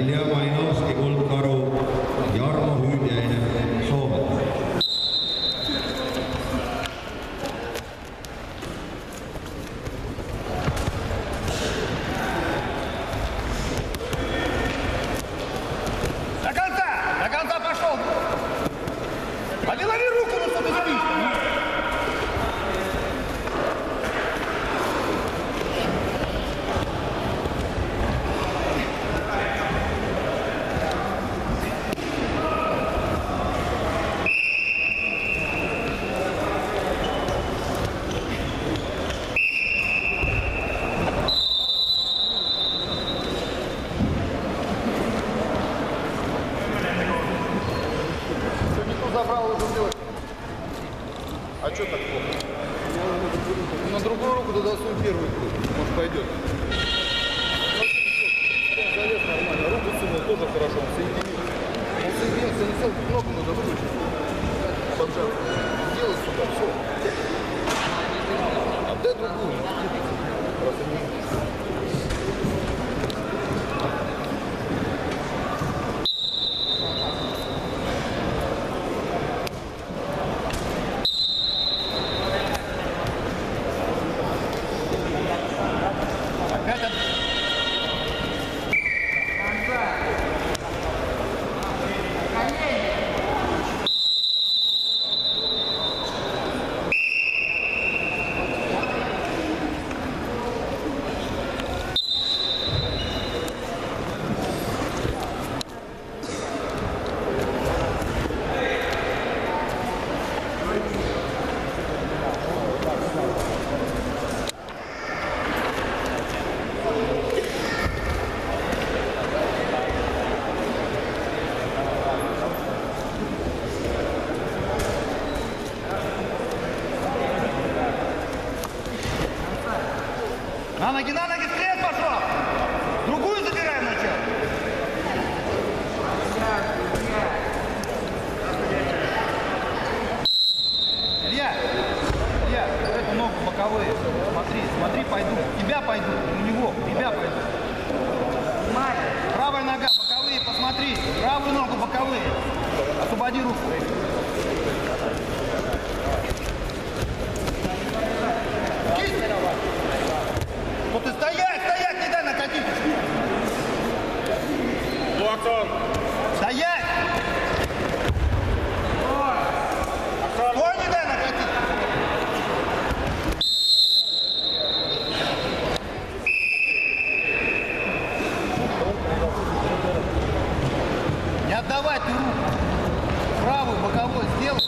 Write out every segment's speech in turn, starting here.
Ilja Malinovski, kuldkaru, Jarmo Hüüdjäinen, Soome. До конца пошел! Лови руку, ну что ты спишь? Забрал уже делать. А что так плохо? На другую руку туда свою первую круг. Может пойдет. Залез нормально. Руку сунул тоже хорошо. Он соединил. Он соединился, не сел, ногу надо выключить. Поджал. Сделай сюда, все. Отдай другую. Просто не... На ноги, вперед пошел! Другую забираем начало. Илья, эту ногу боковые. Смотри, пойду. Тебя пойду, у него, тебя пойду. Правая нога, боковые, посмотри. Правую ногу, боковые. Освободи руку. Ну ты стоять, не дай накатить! Стоять! Стой, не дай накатить! Не отдавай ты руку! Правую, боковой сделай!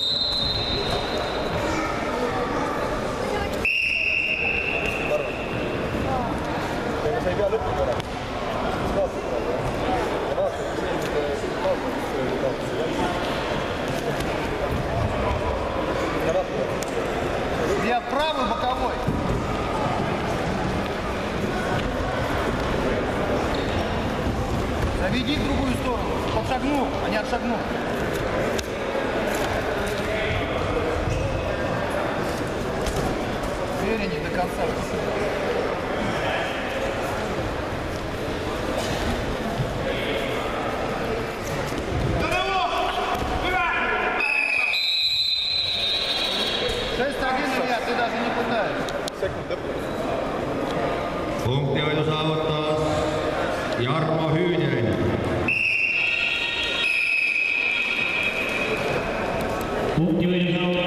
Я правый боковой. Заведи в другую сторону. Подшагнул, а не отшагнул. Увереннее до конца. Ты даже не пытаешься. Punktihoito saavuttaa Jarmo Hyydjäinen. Punktihoito